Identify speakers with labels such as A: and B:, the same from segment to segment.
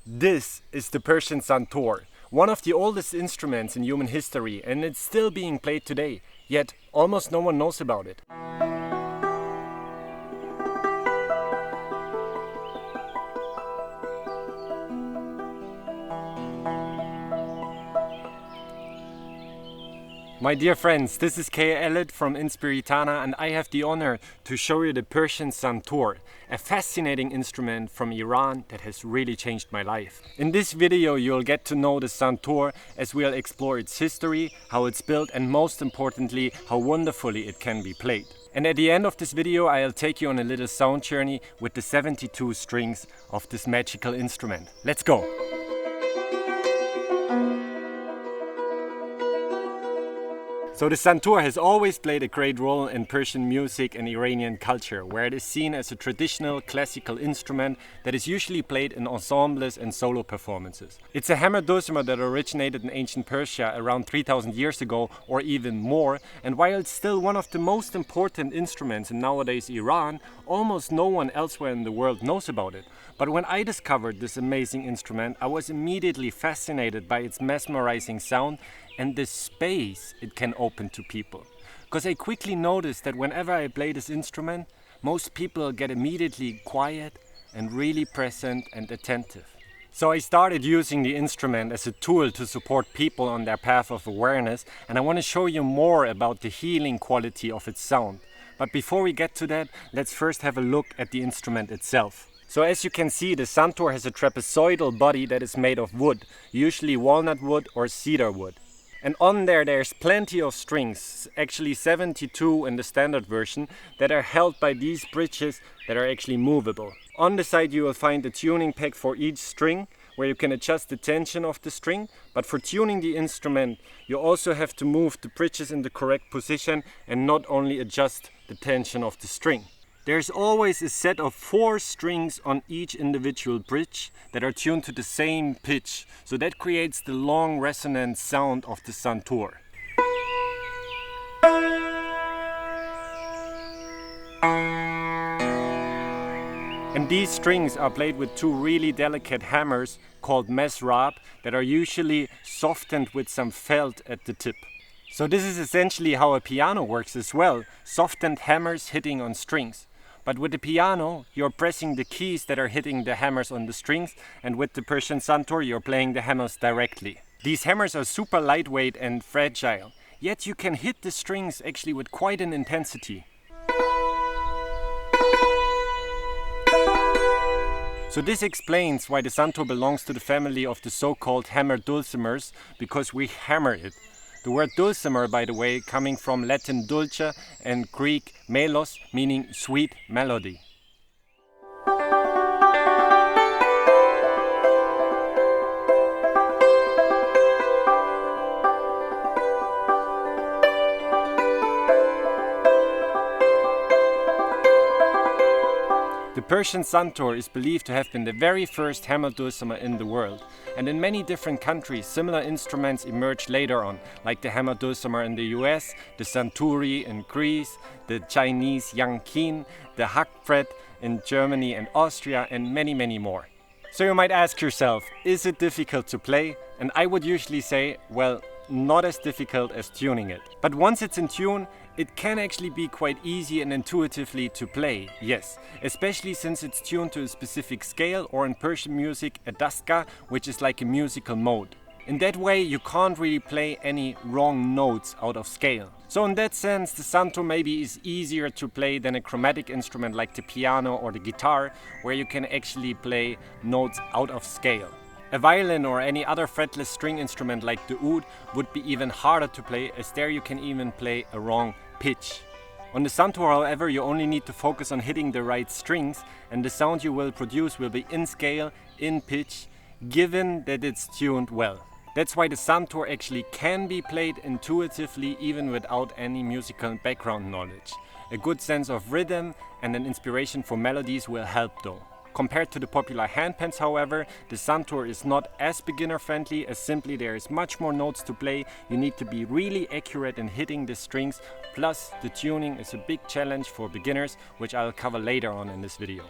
A: This is the Persian Santoor, one of the oldest instruments in human history, and it's still being played today, yet almost no one knows about it. My dear friends, this is Kay Elliott from Inspiritana, and I have the honor to show you the Persian Santoor, a fascinating instrument from Iran that has really changed my life. In this video you'll get to know the Santoor as we'll explore its history, how it's built, and most importantly, how wonderfully it can be played. And at the end of this video I'll take you on a little sound journey with the 72 strings of this magical instrument. Let's go! So the Santoor has always played a great role in Persian music and Iranian culture, where it is seen as a traditional classical instrument that is usually played in ensembles and solo performances. It's a hammered dulcimer that originated in ancient Persia around 3000 years ago or even more, and while it's still one of the most important instruments in nowadays Iran, almost no one elsewhere in the world knows about it. But when I discovered this amazing instrument, I was immediately fascinated by its mesmerizing sound and the space it can open to people. Because I quickly noticed that whenever I play this instrument, most people get immediately quiet and really present and attentive. So I started using the instrument as a tool to support people on their path of awareness, and I want to show you more about the healing quality of its sound. But before we get to that, let's first have a look at the instrument itself. So as you can see, the Santoor has a trapezoidal body that is made of wood, usually walnut wood or cedar wood. And on there's plenty of strings, actually 72 in the standard version, that are held by these bridges that are actually movable. On the side you will find a tuning peg for each string, where you can adjust the tension of the string, but for tuning the instrument you also have to move the bridges in the correct position and not only adjust the tension of the string. There's always a set of 4 strings on each individual bridge that are tuned to the same pitch, so that creates the long resonant sound of the Santoor. And these strings are played with 2 really delicate hammers called Mezrab that are usually softened with some felt at the tip. So this is essentially how a piano works as well, softened hammers hitting on strings. But with the piano, you're pressing the keys that are hitting the hammers on the strings, and with the Persian Santoor, you're playing the hammers directly. These hammers are super lightweight and fragile, yet you can hit the strings actually with quite an intensity. So this explains why the Santoor belongs to the family of the so-called hammered dulcimers, because we hammer it. The word dulcimer, by the way, coming from Latin dulce and Greek melos, meaning sweet melody. The Persian Santoor is believed to have been the very first hammered dulcimer in the world, and in many different countries similar instruments emerged later on, like the hammered dulcimer in the US, the santuri in Greece, the Chinese yangqin, the hackfret in Germany and Austria, and many more. So you might ask yourself, is it difficult to play? And I would usually say, well, not as difficult as tuning it. But once it's in tune, it can actually be quite easy and intuitively to play, yes, especially since it's tuned to a specific scale, or in Persian music a daska, which is like a musical mode. In that way you can't really play any wrong notes out of scale. So in that sense the Santoor maybe is easier to play than a chromatic instrument like the piano or the guitar, where you can actually play notes out of scale. A violin or any other fretless string instrument like the oud would be even harder to play, as there you can even play a wrong pitch. On the Santoor, however, you only need to focus on hitting the right strings, and the sound you will produce will be in scale, in pitch, given that it's tuned well. That's why the Santoor actually can be played intuitively even without any musical background knowledge. A good sense of rhythm and an inspiration for melodies will help though. Compared to the popular handpans, however, the Santoor is not as beginner friendly, as simply there is much more notes to play. You need to be really accurate in hitting the strings, plus the tuning is a big challenge for beginners, which I'll cover later on in this video.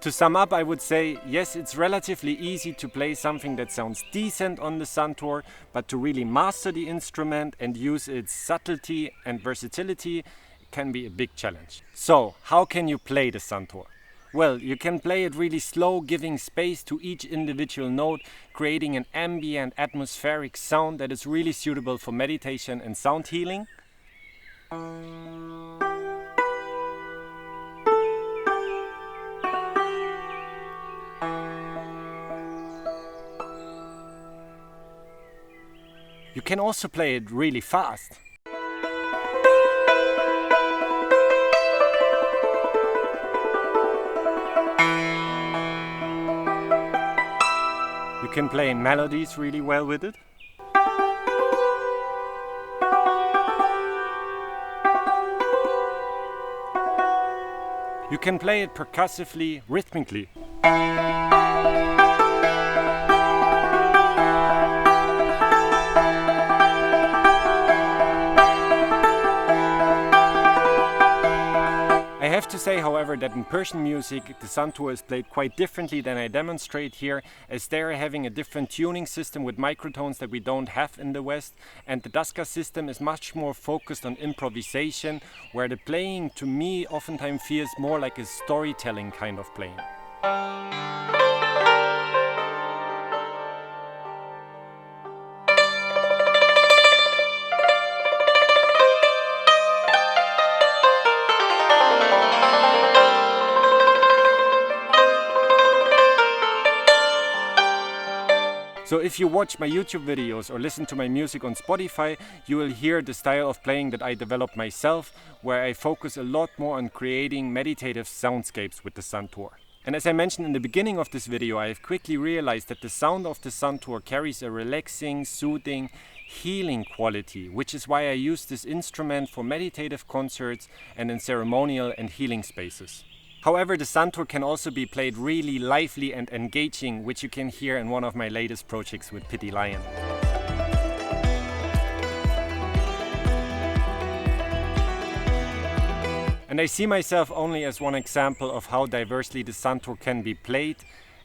A: To sum up, I would say, yes, it's relatively easy to play something that sounds decent on the Santoor, but to really master the instrument and use its subtlety and versatility can be a big challenge. So, how can you play the Santoor? Well, you can play it really slow, giving space to each individual note, creating an ambient, atmospheric sound that is really suitable for meditation and sound healing. You can also play it really fast. You can play melodies really well with it. You can play it percussively, rhythmically. I have to say, however, that in Persian music the Santoor is played quite differently than I demonstrate here, as they are having a different tuning system with microtones that we don't have in the West, and the Daska system is much more focused on improvisation, where the playing to me oftentimes feels more like a storytelling kind of playing. So if you watch my YouTube videos or listen to my music on Spotify, you will hear the style of playing that I developed myself, where I focus a lot more on creating meditative soundscapes with the Santoor. And as I mentioned in the beginning of this video, I have quickly realized that the sound of the Santoor carries a relaxing, soothing, healing quality, which is why I use this instrument for meditative concerts and in ceremonial and healing spaces. However, the Santoor can also be played really lively and engaging, which you can hear in one of my latest projects with Pity Lion. And I see myself only as one example of how diversely the Santoor can be played,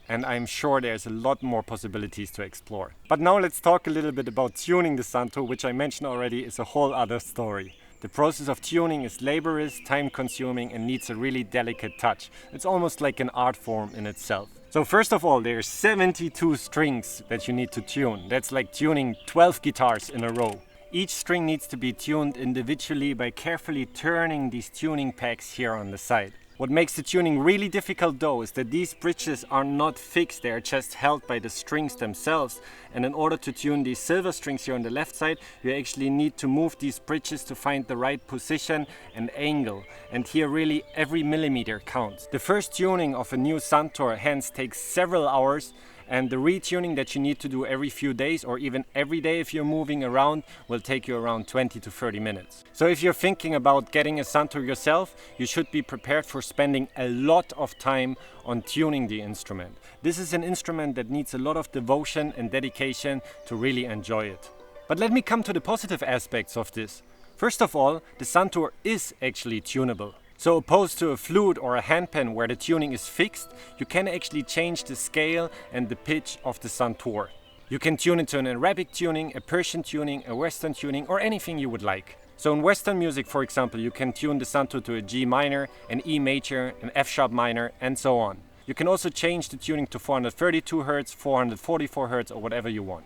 A: and I'm sure there's a lot more possibilities to explore. But now let's talk a little bit about tuning the Santoor, which I mentioned already is a whole other story. The process of tuning is laborious, time-consuming, and needs a really delicate touch. It's almost like an art form in itself. So first of all, there's 72 strings that you need to tune. That's like tuning 12 guitars in a row. Each string needs to be tuned individually by carefully turning these tuning pegs here on the side. What makes the tuning really difficult though is that these bridges are not fixed, they are just held by the strings themselves, and in order to tune these silver strings here on the left side, you actually need to move these bridges to find the right position and angle, and here really every millimeter counts. The first tuning of a new Santoor hence takes several hours, and the retuning that you need to do every few days or even every day if you're moving around will take you around 20 to 30 minutes. So if you're thinking about getting a Santoor yourself, you should be prepared for spending a lot of time on tuning the instrument. This is an instrument that needs a lot of devotion and dedication to really enjoy it. But let me come to the positive aspects of this. First of all, the Santoor is actually tunable. So opposed to a flute or a handpan where the tuning is fixed, you can actually change the scale and the pitch of the Santoor. You can tune it to an Arabic tuning, a Persian tuning, a Western tuning, or anything you would like. So in Western music, for example, you can tune the Santoor to a G minor, an E major, an F sharp minor, and so on. You can also change the tuning to 432 Hz, 444 Hz, or whatever you want.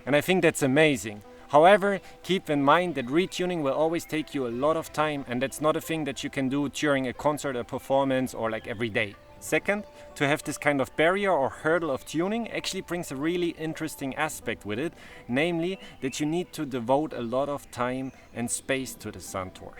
A: And I think that's amazing. However, keep in mind that retuning will always take you a lot of time, and that's not a thing that you can do during a concert or performance or like every day. Second, to have this kind of barrier or hurdle of tuning actually brings a really interesting aspect with it, namely that you need to devote a lot of time and space to the Santoor.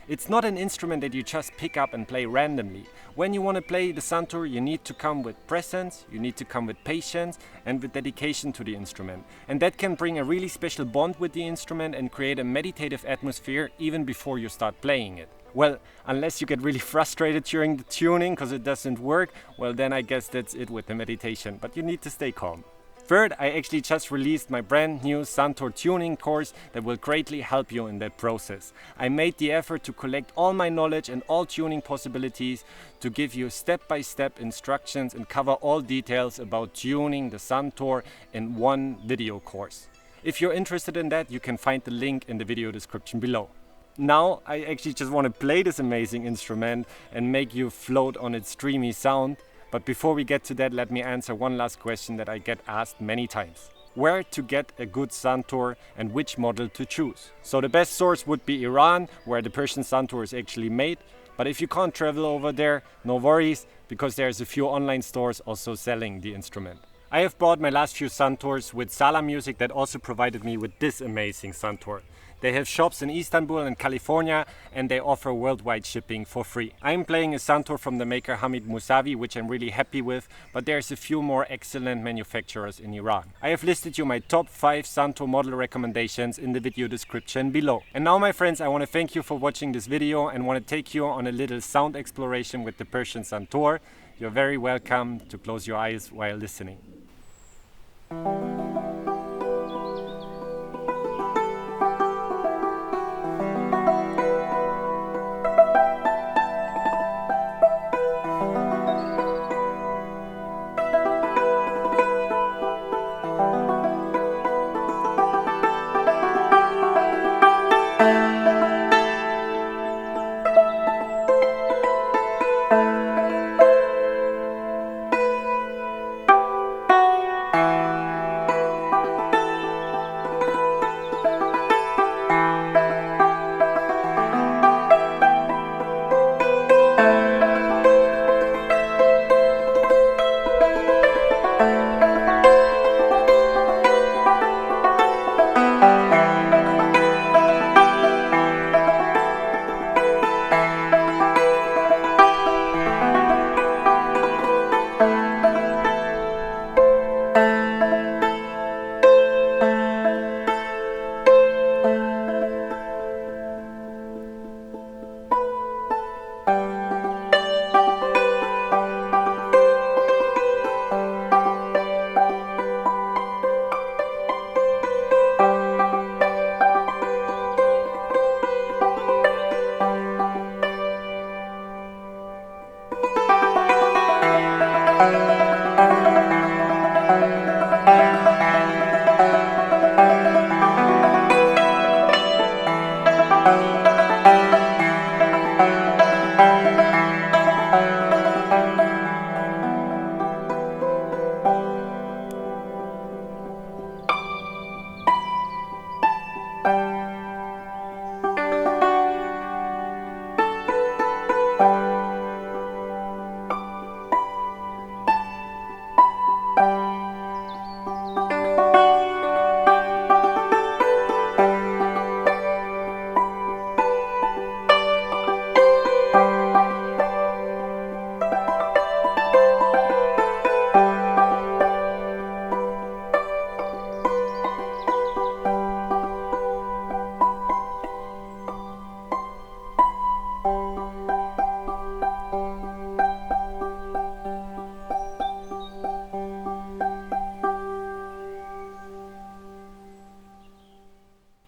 A: It's not an instrument that you just pick up and play randomly. When you want to play the Santoor, you need to come with presence, you need to come with patience and with dedication to the instrument. And that can bring a really special bond with the instrument and create a meditative atmosphere even before you start playing it. Well, unless you get really frustrated during the tuning because it doesn't work, well then I guess that's it with the meditation, but you need to stay calm. Third, I actually just released my brand new Santur tuning course that will greatly help you in that process. I made the effort to collect all my knowledge and all tuning possibilities to give you step-by-step instructions and cover all details about tuning the Santur in one video course. If you're interested in that, you can find the link in the video description below. Now I actually just want to play this amazing instrument and make you float on its dreamy sound. But before we get to that, let me answer one last question that I get asked many times. Where to get a good Santur and which model to choose? So the best source would be Iran, where the Persian Santoor is actually made. But if you can't travel over there, no worries, because there's a few online stores also selling the instrument. I have bought my last few Santoors with Sala Music that also provided me with this amazing Santur. They have shops in Istanbul and California, and they offer worldwide shipping for free. I'm playing a Santur from the maker Hamid Musavi, which I'm really happy with, but there's a few more excellent manufacturers in Iran. I have listed you my top 5 Santur model recommendations in the video description below. And now, my friends, I want to thank you for watching this video and want to take you on a little sound exploration with the Persian Santoor. You're very welcome to close your eyes while listening.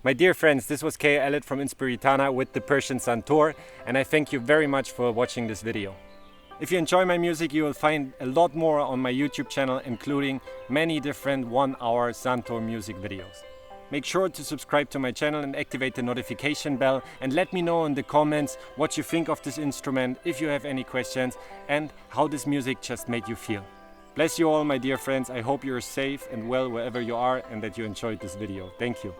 A: My dear friends, this was Kay Elliott from Inspiritana with the Persian Santoor, and I thank you very much for watching this video. If you enjoy my music, you will find a lot more on my YouTube channel, including many different 1-hour Santoor music videos. Make sure to subscribe to my channel and activate the notification bell, and let me know in the comments what you think of this instrument, if you have any questions, and how this music just made you feel. Bless you all, my dear friends. I hope you're safe and well wherever you are and that you enjoyed this video. Thank you.